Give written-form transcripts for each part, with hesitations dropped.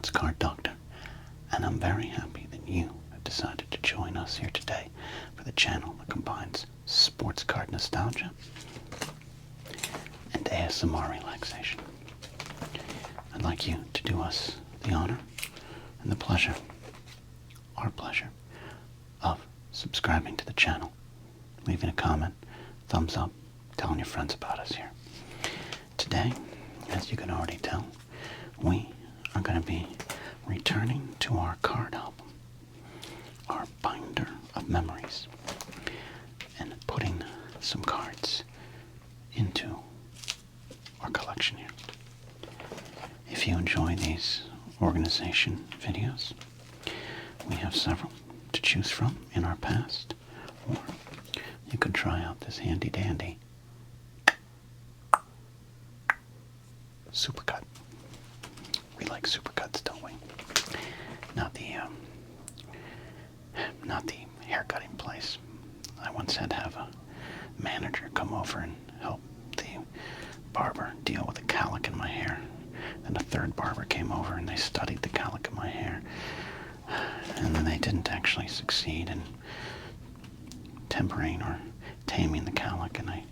sports card doctor, and I'm very happy that you have decided to join us here today for the channel that combines sports card nostalgia and ASMR relaxation. I'd like you to do us the honor and the pleasure, our pleasure, of subscribing to the channel, leaving a comment, thumbs up, telling your friends about us here. Today, as you can already tell, we are going to be returning to our card album, our binder of memories, and putting some cards into our collection here. If you enjoy these organization videos, we have several to choose from in our past, or you could try out this handy dandy supercut. We like supercuts, don't we? Not the haircutting place. I once had to have a manager come over and help the barber deal with a cowlick in my hair. Then a third barber came over and they studied the cowlick in my hair. And then they didn't actually succeed in tempering or taming the cowlick, and I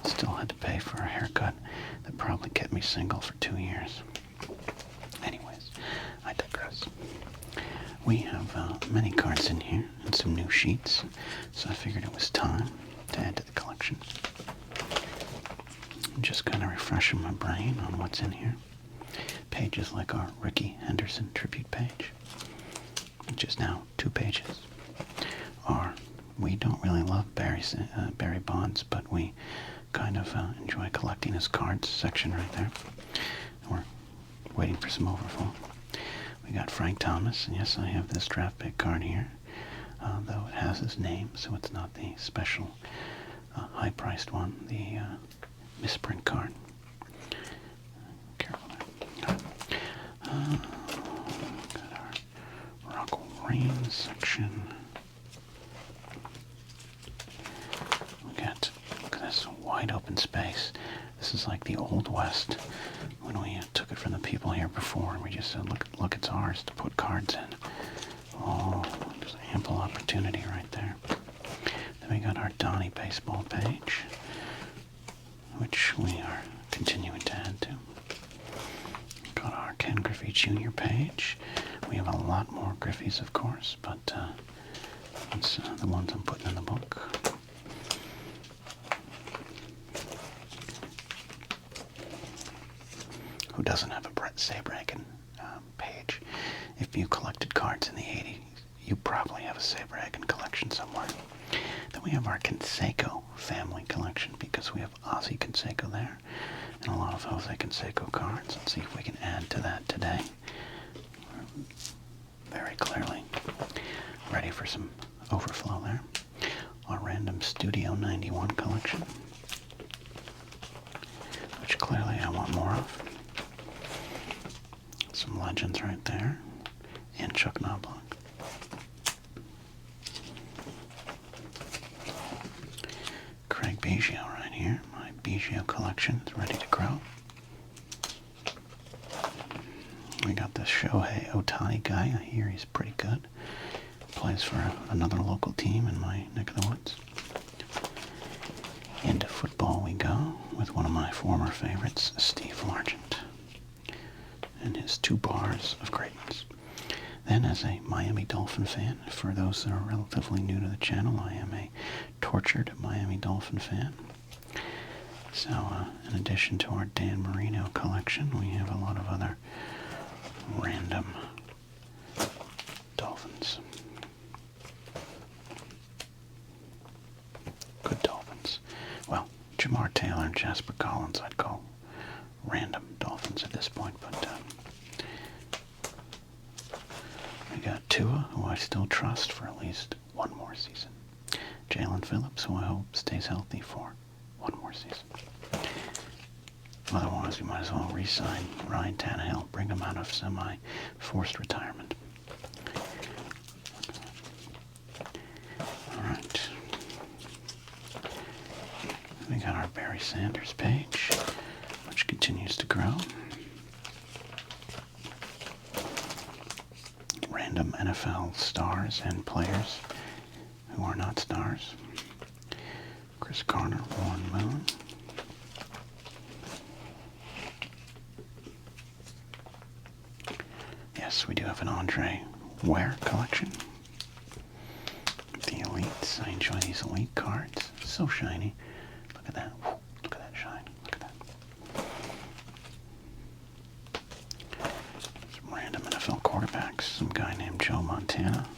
still had to pay for a haircut that probably kept me single for 2 years. Anyways, I digress. We have many cards in here and some new sheets, so I figured it was time to add to the collection. I'm just kind of refreshing my brain on what's in here. Pages like our Ricky Henderson tribute page, which is now 2 pages. We don't really love Barry Bonds, but we kind of enjoy collecting his cards section right there. We're waiting for some overflow. We got Frank Thomas, and yes, I have this draft pick card here, though it has his name, so it's not the special high-priced one, the misprint card. Careful there. Got our Rock Rain section. Look at this wide open space. This is like the Old West when we took it from the people here before and we just said, look, it's ours to put cards in. Oh, there's ample opportunity right there. Then we got our Donnie baseball page, which we are continuing to add to. Got our Ken Griffey Jr. page. We have a lot more Griffies, of course, but it's the ones I'm putting in the book. Who doesn't have a Brett Sabragen page? If you collected cards in the 80s, you probably have a Sabragen collection somewhere. Then we have our Canseco family collection, because we have Ozzie Canseco there, and a lot of Jose Canseco cards. Let's see if we can add to that today. We're very clearly ready for some overflow there. Our random Studio 91 collection, which clearly I want more of. Some legends right there, and Chuck Knobloch. Craig Biggio right here. My Biggio collection is ready to grow. We got this Shohei Ohtani guy. I hear he's pretty good. Plays for another local team in my neck of the woods. Into football we go with one of my former favorites, Steve Largent, and his 2 bars of greatness. Then, as a Miami Dolphin fan, for those that are relatively new to the channel, I am a tortured Miami Dolphin fan. So, in addition to our Dan Marino collection, we have a lot of other random Dolphins. Good Dolphins. Well, Jamar Taylor and Jasper Collins I'd call random Dolphins at this point, but we got Tua, who I still trust for at least 1 more season. Jalen Phillips, who I hope stays healthy for 1 more season. Otherwise, we might as well re-sign Ryan Tannehill, bring him out of semi-forced retirement. All right. We got our Barry Sanders page, which continues to grow. NFL stars and players who are not stars. Chris Carter, Warren Moon. Yes, we do have an Andre Ware collection. The Elites. I enjoy these Elite cards. So shiny. Look at that. Look at that shine. Look at that. Some random NFL quarterbacks. Some guy named Joe Montana.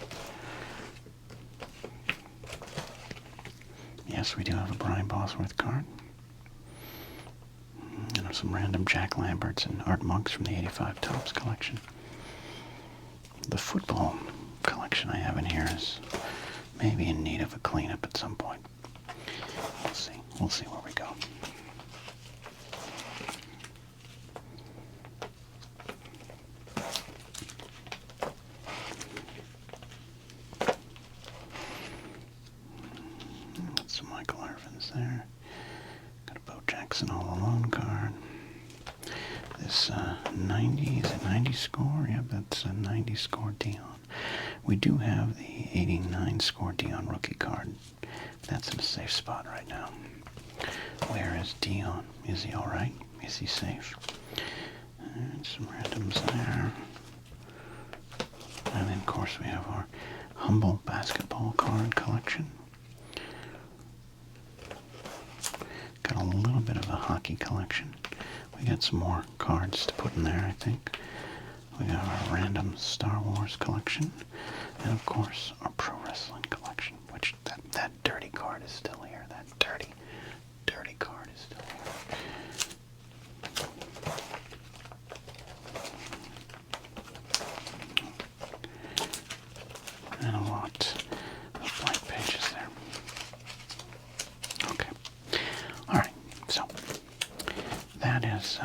Yes, we do have a Brian Bosworth card. And some random Jack Lamberts and Art Monks from the 85 Topps collection. The football collection I have in here is maybe in need of a cleanup at some point. We'll see. We'll see where we go. Got some Michael Irvins there. Got a Bo Jackson All Alone card. This 90, is it 90 score? Yep, that's a 90 score Dion. We do have the 89 score Dion rookie card. That's in a safe spot right now. Where is Dion? Is he alright? Is he safe? And some randoms there. And then, of course, we have our humble basketball card collection. Got a little bit of a hockey collection. We got some more cards to put in there, I think. We got our random Star Wars collection. And, of course, our pro wrestling collection, which that dirty card is still here. That dirty card is still here. And a lot of blank pages there. Okay. Alright, so that is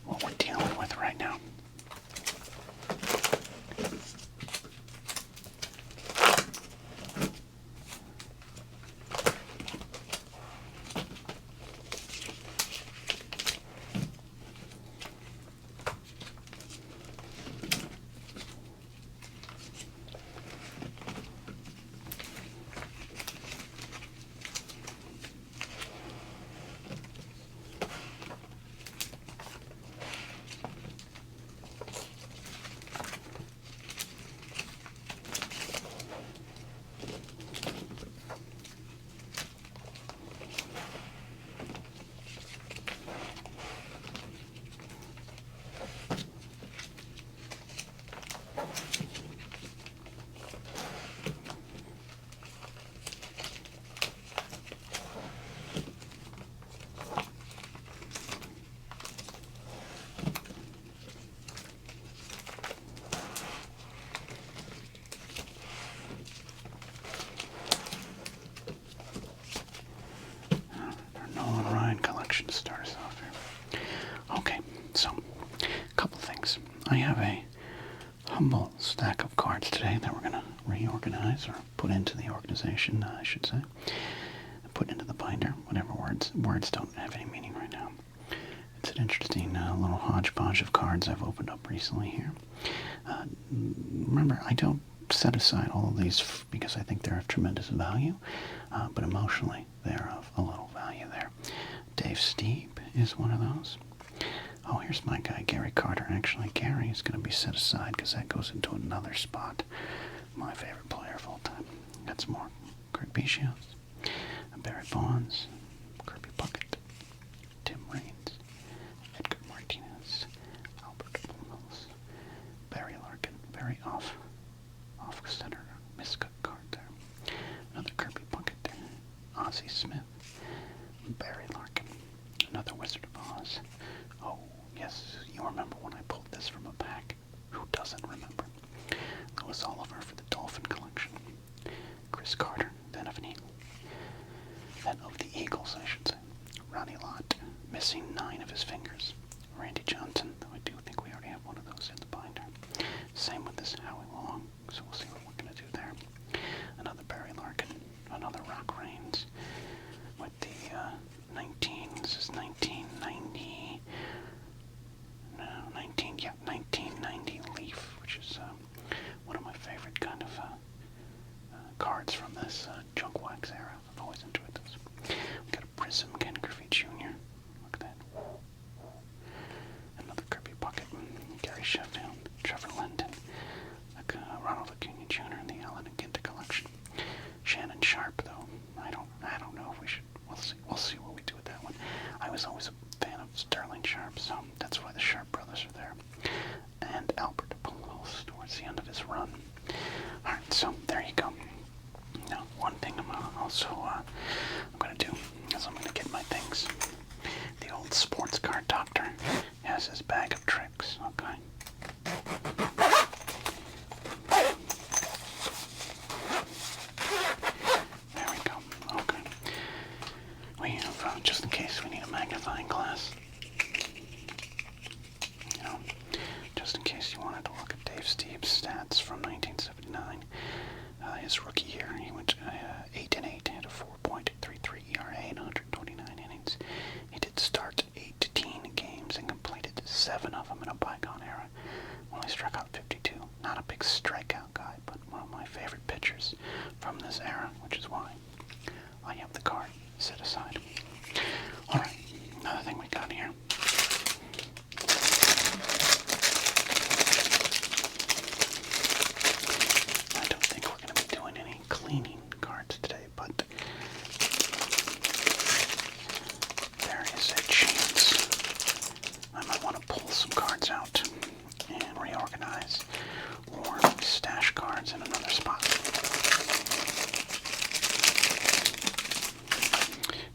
what we're dealing with right now. Collection to start us off here. Okay, so a couple things. I have a humble stack of cards today that we're going to reorganize, or put into the organization, I should say. Put into the binder, whatever words don't have any meaning right now. It's an interesting little hodgepodge of cards I've opened up recently here. Remember, I don't set aside all of these because I think they're of tremendous value, but emotionally they're of a little value there. Dave Steep is one of those. Oh, here's my guy, Gary Carter. Actually, Gary is going to be set aside because that goes into another spot. My favorite player of all time. Got some more Kurt Bichios, Barry Bonds, Kirby Puckett, Tim Raines, Edgar Martinez, Albert Pujols, Barry Larkin. Very off-center miscut card there. Another Kirby Puckett there. Ozzie Smith, Barry Larkin, another Wizard of Oz. Oh, yes, you remember when I pulled this from a pack? Who doesn't remember? Louis Oliver for the Dolphin collection. Chris Carter, then of an Eagle. Then of the Eagle. Trevor Linden, Ronald Acuna Jr. in the Allen and Ginter collection. Shannon Sharp, though, I don't know if we should. We'll see what we do with that one. I was always a fan of Sterling Sharp, so that's why the Sharp brothers are there. And Albert Pujols towards the end of his run. All right, so there you go. Now, one thing I'm going to do is I'm going to get my things. The old sports card doctor has his bag of tricks, okay? There we go, okay. We have, just in case we need a magnifying glass, you know, just in case you wanted to look at Dave Steve's stats from 1979. His rookie year, he went 8-8, had a 4.33 ERA in 129 innings. He did start 18 games and completed 7 of them in a bygone era. Only struck out 52. Not a big strikeout guy, but one of my favorite pitchers from this era, which is why I have the card set aside. Alright, another thing we got here. I don't think we're going to be doing any cleaning cards today, but there is a chance I might want to pull some cards out and reorganize or stash cards in another spot.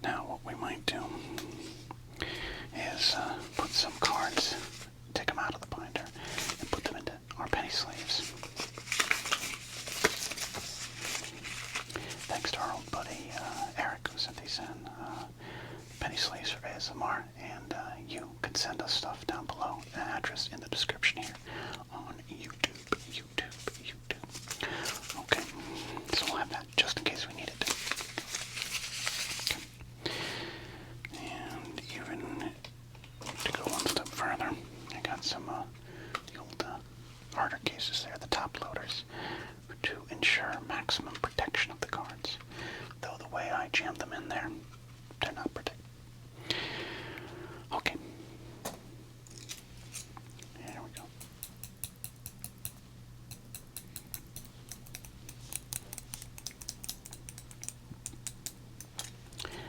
Now what we might do is put some cards, take them out of the binder, and put them into our penny sleeves. Thanks to our old buddy Eric who sent these in. Penny sleeves for ASMR, and you can send us stuff down below. An address in the description here on YouTube. Okay, so we'll have that just in case we need it. Okay. And even to go one step further, I got some the old harder cases there, the top loaders, to ensure maximum protection of the cards. Though the way I jammed them in there, they're not protected. Okay. There we go.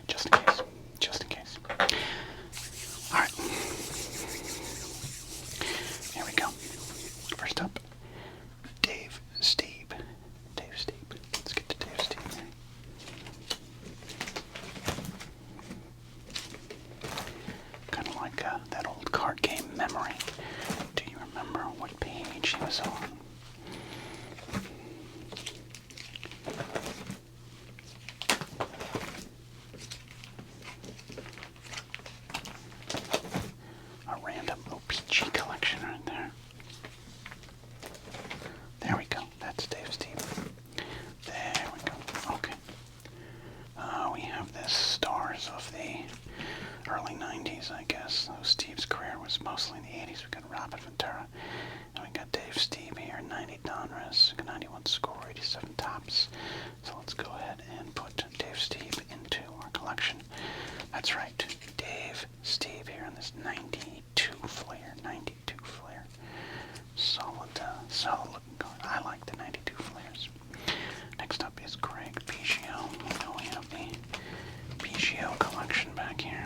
Just in case. Just in case. Alright. Here we go. First up, Dave Steve. Let's get to Dave Steve there. Kind of like that old card game Memory. Do you remember what page he was on? A random OPG collection right there. There we go. That's Dave Steve. There we go. Okay. We have this stars of the early 90s, I guess. Though Steve's career was mostly in the 80s. We got Robert Ventura. And we got Dave Steve here. 90 Donruss, 91 score, 87 tops. So let's go ahead and put Dave Steve into our collection. That's right. Dave Steve here in this 92 flare. 92 flare. Solid looking card. I like the 92 flares. Next up is Greg Biggio. You know we have the Biggio collection back here.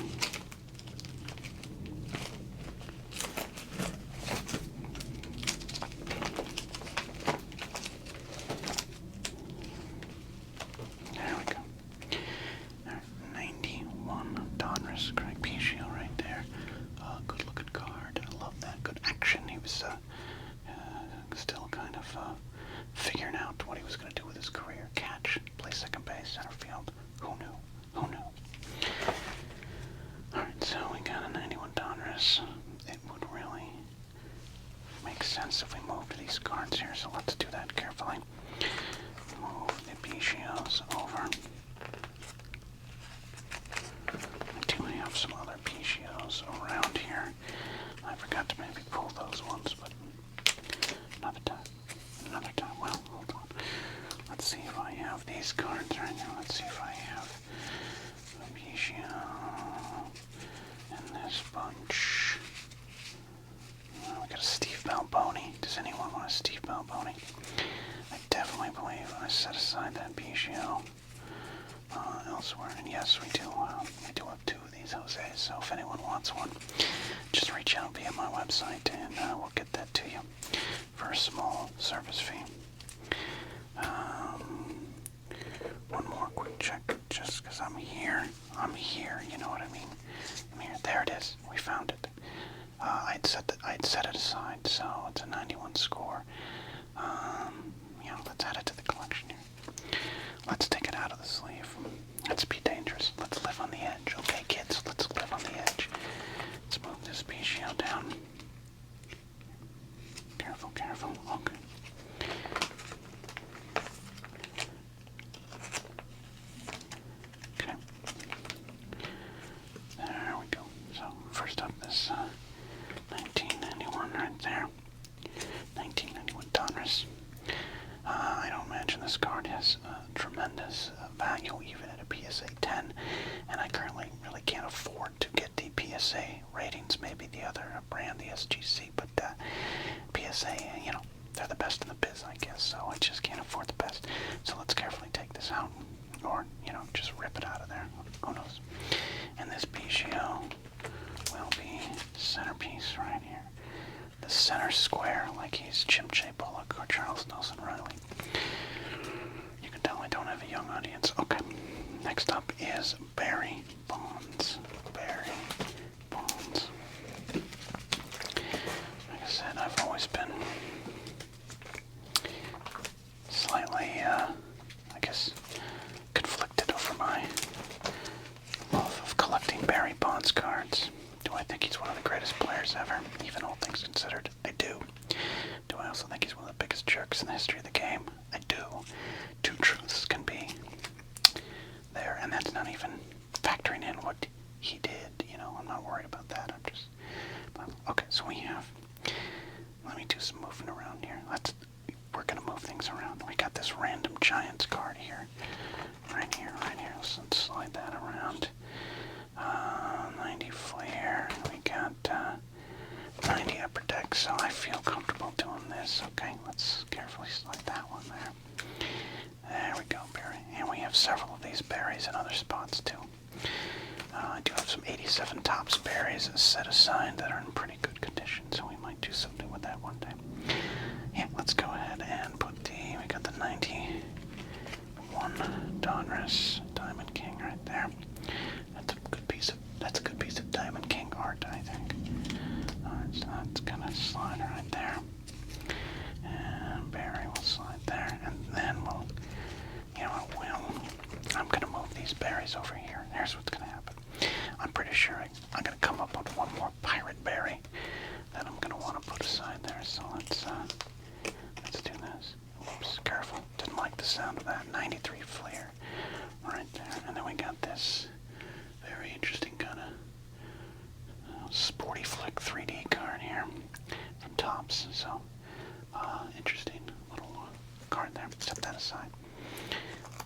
There we go. 91 Donruss, Greg Biggio right there. Good looking card. I love that. Good action. He was still kind of figuring out what he was going to do with his career. Catch, play second base, center field. Who knew? Who knew? Alright, so we got a 91 Donruss. It would really make sense if we moved these cards here, so let's do that carefully. Move the Biggios over. I do have some other Biggios around here. I forgot to maybe pull those ones, but another time. Another time. Well, hold on. Let's see if I have these cards right now. Let's see if I have a Biggio in this bunch. We got a Steve Balboni. Does anyone Steve Balboni. I definitely believe I set aside that Bijou elsewhere. And yes, we do have 2 of these Jose's, so if anyone wants one, just reach out via my website and we'll get that to you for a small service fee. One more quick check, just because I'm here, you know what I mean? I'm here. There it is. We found it. I'd set it aside, so it's a 91 score. Let's add it to the collection here. Let's take it out of the sleeve. Let's be dangerous. Let's live on the edge. Okay, kids, let's live on the edge. Let's move this Bijou down. Careful, careful. Okay. Okay. There we go. So, first up, this 1991 right there. 1991 Donruss. I don't imagine this card has tremendous value even at a PSA 10, and I currently really can't afford to get the PSA ratings, maybe the other brand, the SGC, but PSA, they're the best in the biz, I guess, so I just can't afford the best. So let's carefully take this out, or, just rip it out of there, who knows. And this Bijou will be centerpiece right here. The center square, like he's Chimche Bullock or Charles Nelson Riley. You can tell I don't have a young audience. Okay, next up is Barry Bonds. Barry Bonds. Like I said, I've always been slightly, conflicted over my love of collecting Barry Bonds cards. Do I think he's one of the greatest players ever, even all things considered? I do. Do I also think he's one of the biggest jerks in the history of the game? I do. 2 truths can be there, and that's not even factoring in what he did. I'm not worried about that. Okay, so we have, let me do some moving around here. We're going to move things around. We got this random Giants card here. Right here. Let's slide that around. 90 Flair. We got 90 Upper Deck, so I feel comfortable doing this. Okay, let's carefully slide that one there. There we go, Barry. And we have several of these berries in other spots, too. I do have some 87 Topps berries set aside that are in pretty good condition, so we might do something with that one day. Yeah, let's go ahead and put we got the 91 Donruss Diamond King right there. That's a good piece of Diamond King art, I think. Alright, so that's gonna slide right there. And Barry will slide there, and then I'm gonna move these berries over here. Here's what's gonna happen. I'm pretty sure I'm gonna come up with one more pirate berry that I'm gonna want to put aside there. So let's do this. Oops, careful. Didn't like the sound of that. 93 Flair right there. And then we got this very interesting kind of sporty flick 3D card here from Topps. So interesting little card there. Set that aside.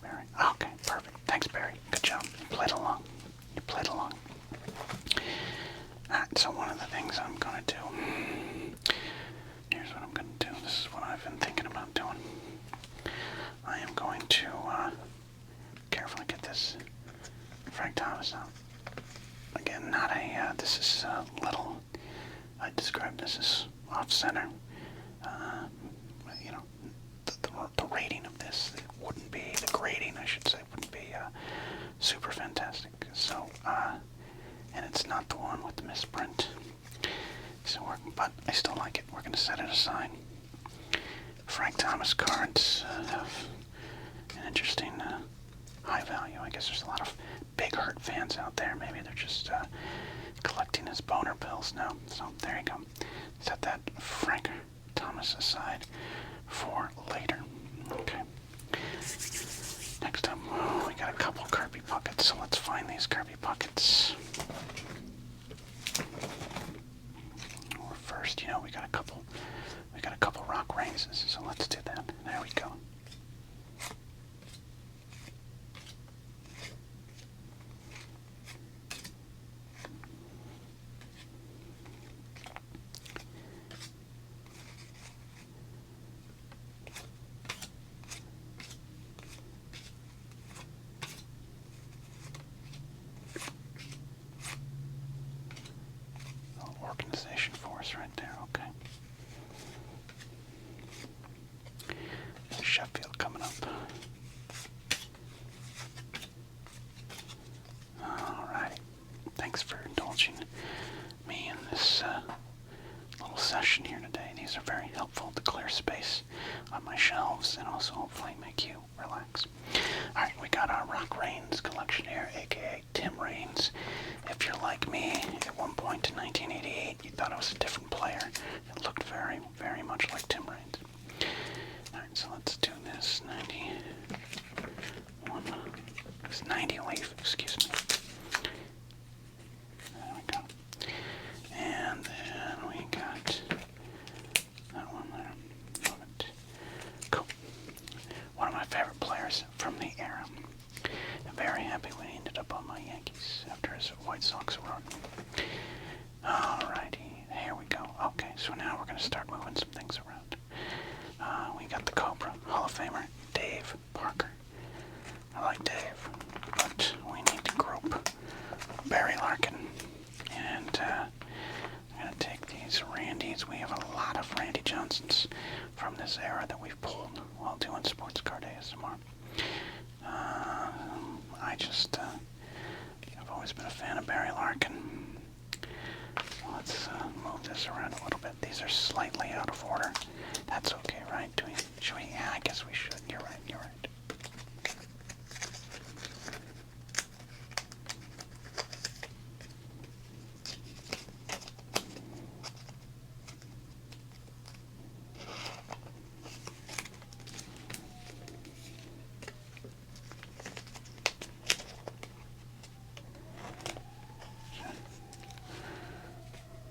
Barry. Okay, perfect. Thanks, Barry. Good job. You played along. Alright, so one of the things I'm going to do, here's what I'm going to do. This is what I've been thinking about doing. I am going to carefully get this Frank Thomas out. Again, not a, this is a little, I describe this as off-center. The rating of this, wouldn't be, the grading I should say, wouldn't be super fantastic. So, and it's not the one with the misprint. So but I still like it. We're going to set it aside. Frank Thomas cards have an interesting high value. I guess there's a lot of big Hurt fans out there. Maybe they're just collecting his boner pills now. So there you go. Set that Frank Thomas aside for later. Okay. Next up, we got a couple Kirby buckets, so let's find these Kirby buckets. Or first, we got a couple rock raises, so let's do that. There we go. on my shelves and also hopefully make you relax. Alright, we got our Rock Rains collection here, aka Tim Raines. If you're like me, at one point in 1988, you thought it was a different player. It looked very, very much like Tim Raines. Alright, so let's do this. 90 leaf, excuse me. There we go. And then we got that one there. Love it. Cool. One of my favorite players from the era. I'm very happy when he ended up on my Yankees after his White Sox run. Alrighty, here we go. Okay, so now we're going to start moving some things around. We got the Cobra Hall of Famer, Dave Parker. I like Dave, but we need to group Barry Larkin. And I'm going to take these Randys. We have a lot of Randy Johnsons from this era that we've pulled while doing Sports Card ASMR. I've always been a fan of Barry Larkin. Let's move this around a little bit. These are slightly out of order. That's okay, right? Should we? Yeah, I guess we should. You're right, you're right.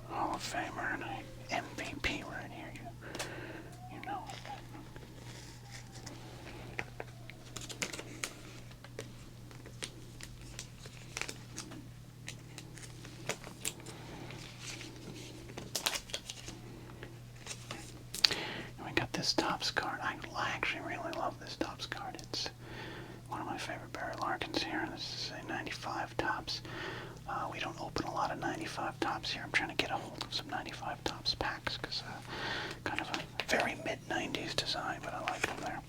Hall of Famer and an MVP right here, you know. And we got this Topps card. I actually really love this Topps card. It's one of my favorite Barry Larkins here. This is a 95 Topps. We don't open a lot of 95 Topps here. I'm trying to get a hold of some 95 Topps packs because kind of a very mid-90s design, but I like them there.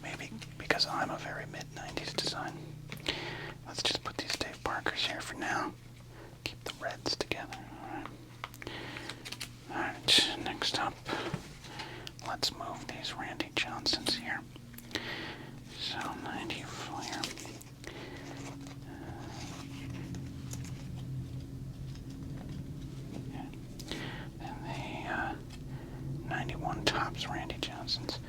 Maybe because I'm a very mid-90s design. Let's just put these Dave Parkers here for now. Keep the reds together. Alright, next up, let's move these Randy Johnsons here. So 90 Flair. And the 91 Topps Randy Johnsons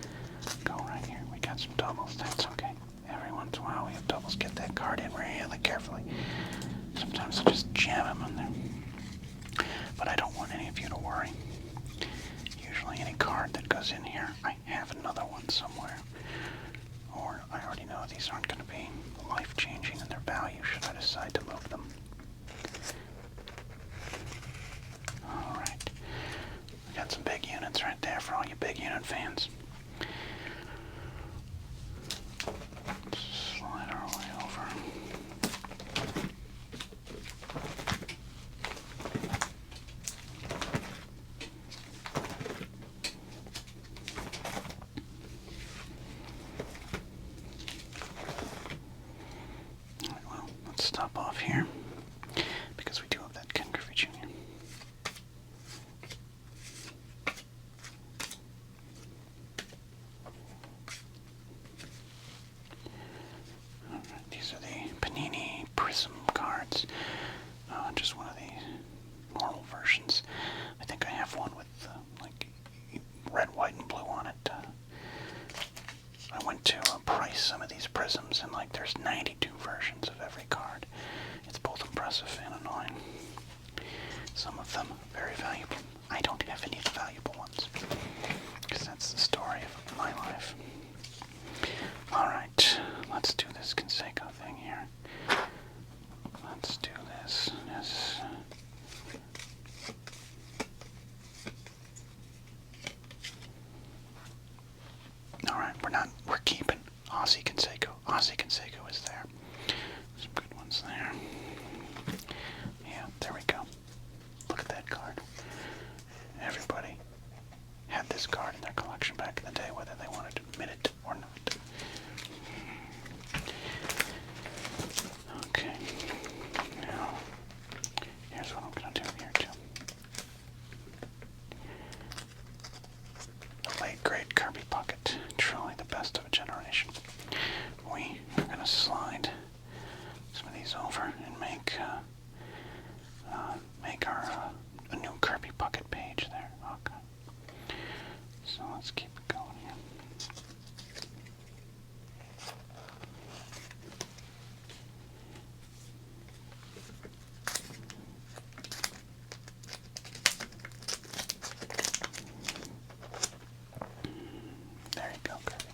go right here. We got some doubles, that's okay. Every once in a while we have doubles. Get that card in really carefully. Sometimes I just jam them in there. But I don't want any of you to worry. Usually any card that goes in here, I have another one somewhere. Or I already know these aren't going to be life-changing in their value should I decide to move them. Alright. We got some big units right there for all you big unit fans. Slide our way over. Well, let's stop off here because we do have that Ken Griffey Jr. Alright, these are the Panini Prism cards. Just one of the normal versions. I think I have one with like red, white, and blue on it. I went to price some of these prisms and like there's 92 versions of every card. It's both impressive and annoying. Some of them very valuable. I don't have any of the valuable ones because that's the story of my life. Alright, let's do this Conseco thing here. Let's do this. Alright, we're keeping Aussie Conseco. Aussie Conseco is there. Some good ones there. Yeah, there we go. Look at that card. Everybody had this card in their collection back in the day, whether they wanted to admit it or not. Okay. Now, here's what I'm going to do here, too. The late, great Kirby Puckett. So let's keep it going here. There you go, Kirby.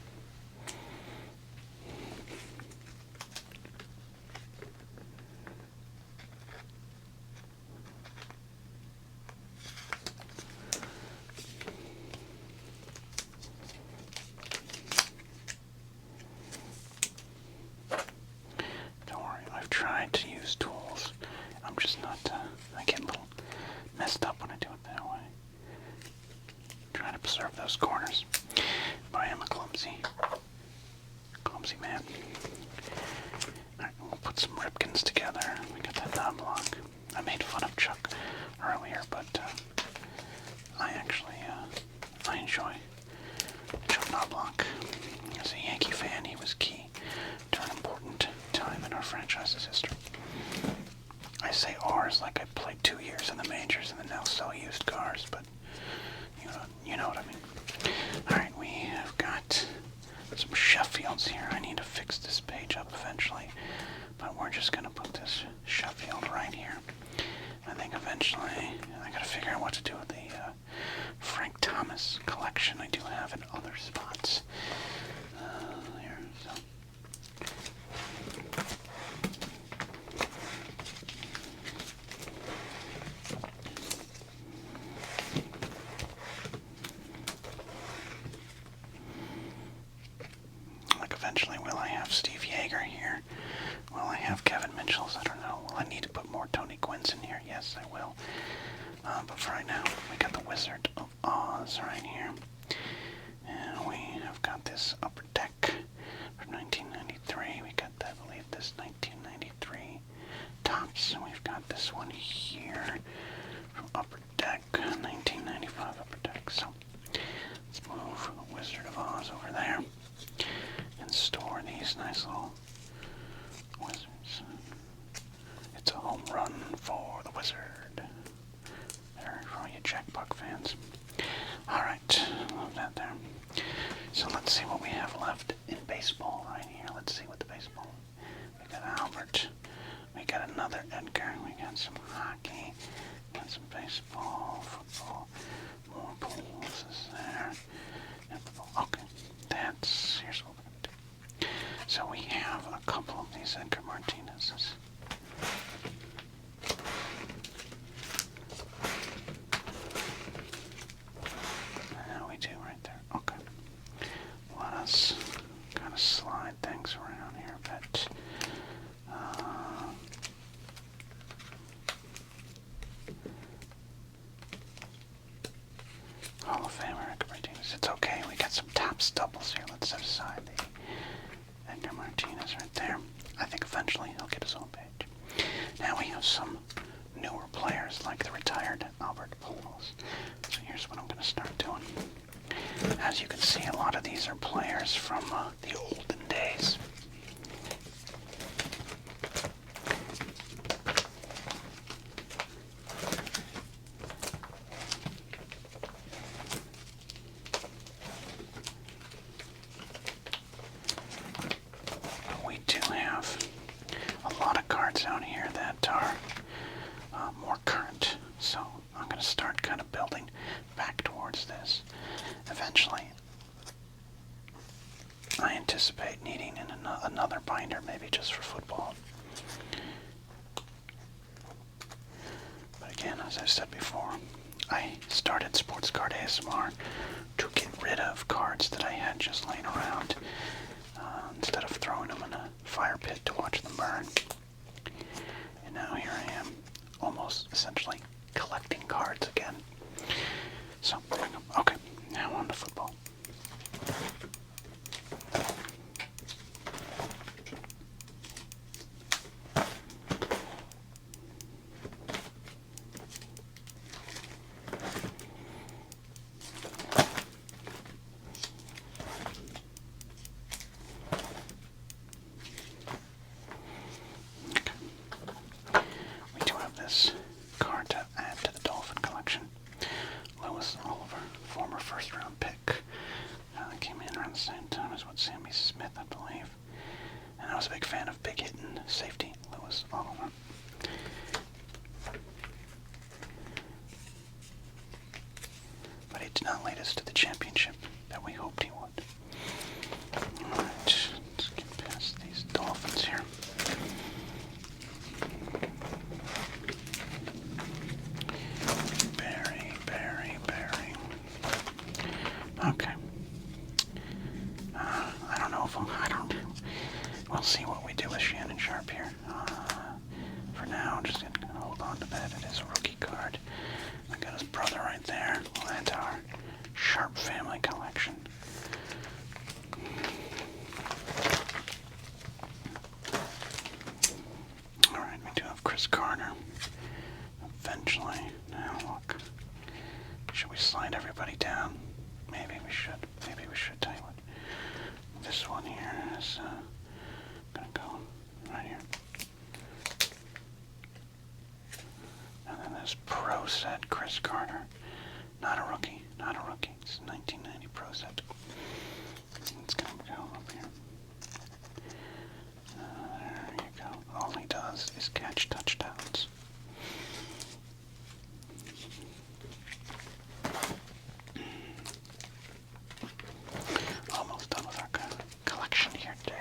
Don't worry, I've tried to use tools. I'm just not, I get a little messed up when I do it that way. Trying to preserve those corners. But I am a clumsy man. Alright, we'll put some ripkins together. We got that knob lock. I made fun of Chuck earlier, but I actually, I enjoy Chuck Knobloch. As a Yankee fan, he was key to an important time in our franchise's history. I say ours like I played 2 years in the majors and then now sell used cars, but you know what I mean. Alright, we have got some Sheffields here. I need to fix this page up eventually, but we're just going to put this Sheffield right here. I think eventually I gotta figure out what to do with the Frank Thomas collection I do have in other spots. There, so. Like eventually, will I have Steve Yeager here? Will I have Kevin Mitchell's? I don't know. Will I need to put more Tony Gwynn's in here? Yes, I will. But for right now, we got the Wizard of Oz right here. And we have got this Upper Deck from 1993. We got, I believe, this 1993 Tops. And we've got this one here from Upper Deck, 1995 Upper Deck. So let's move the Wizard of Oz over there and store these nice little Wizards. It's a home run for the Wizard. There, for all you Jack Buck fans. Alright, love that there. So let's see what we have left in baseball right here. Let's see what the baseball. We got Albert. We got another Edgar. We got some hockey. We got some baseball, football, more pools is there. Okay, here's what we're going to do. So we have a couple of these Edgar Martinez's. We do right there. Okay. Let us kind of slide things around here a bit. Hall of Famer Edgar Martinez. It's okay. We got some Tops doubles here. Let's set aside the Edgar Martinez right there. I think eventually he'll get his own page. Now we have some newer players like the retired Albert Pujols. So here's what I'm going to start doing. As you can see, a lot of these are players from the olden days. We do have a lot of cards out here that are more current, so I'm going to start kind of building back towards this. Eventually, I anticipate needing another binder, maybe just for football. But again, as I've said before, I started Sports Card ASMR to get rid of cards that I had just laying around, instead of throwing them in a fire pit to watch them burn. And now here I am, almost essentially collecting cards again. So, okay, now on to football. set, Chris Carter. Not a rookie, not a rookie. It's a 1990 Pro set. It's going to go up here. There you go. All he does is catch touchdowns. Almost done with our collection here today.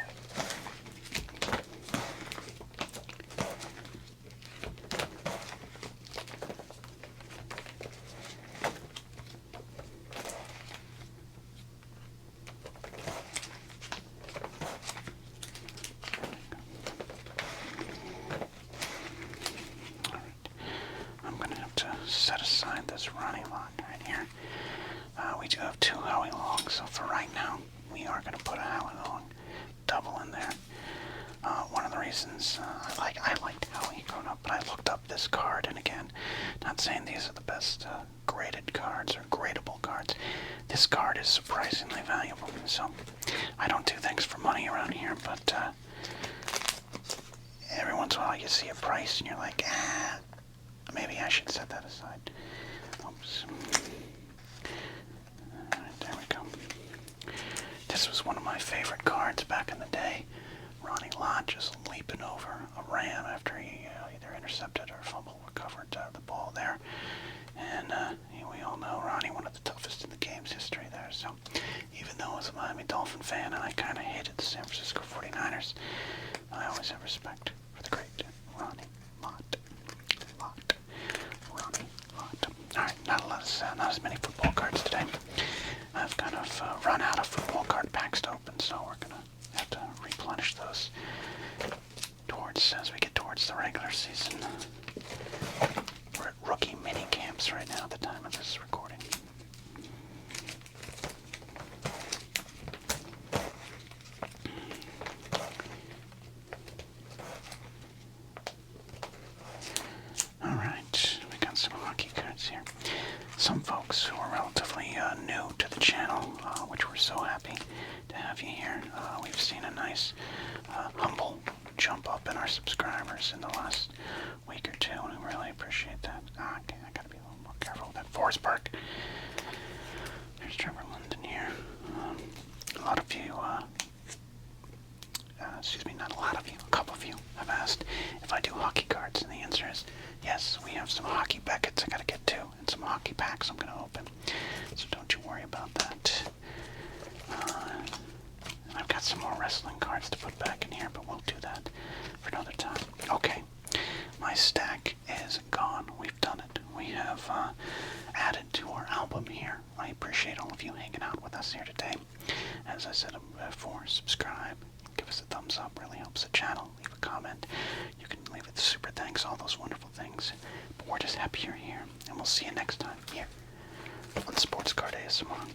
Set aside this Ronnie lot right here. We do have 2 Howie Longs, so for right now, we are going to put a Howie Long double in there. One of the reasons I liked Howie growing up, but I looked up this card, and again, not saying these are the best graded cards or gradable cards. This card is surprisingly valuable, so I don't do things for money around here, but every once in a while you see a price and you're like, maybe I should set that aside. Oops. Alright, there we go. This was one of my favorite cards back in the day. Ronnie Lott just leaping over a ram after he either intercepted or fumble recovered the ball there. And we all know Ronnie, one of the toughest in the game's history there. So even though I was a Miami Dolphin fan and I kind of hated the San Francisco 49ers, I always have respect for the great Ronnie Lott. Alright, not as many football cards today. I've kind of run out of football card packs to open, so we're going to have to replenish those as we get towards the regular season. We're at rookie mini camps right now at the time of this recording. Alright, we got some hockey cards here. Some folks who are relatively new to the channel, which we're so happy to have you here. We've seen a nice humble jump up in our subscribers in the last week or two, and we really appreciate that. Okay, I gotta be a little more careful with that. Forest Park. There's Trevor London here. A lot of you, excuse me, not a lot of you, a couple of you have asked if I do hockey cards, and the answer is yes. We have some hockey Beckett's I gotta get to, and some hockey packs I'm gonna open, so don't you worry about that. I've got some more wrestling cards to put back in here, but we'll do that for another time. Okay, my stack is gone. We've done it. We have added to our album here. I appreciate all of you hanging out with us here today. As I said before, subscribe, give us a thumbs up, really helps the channel. Leave a comment. You can leave it super thanks, all those wonderful things. But we're just happy you're here, and we'll see you next time here on Sports Card ASMR.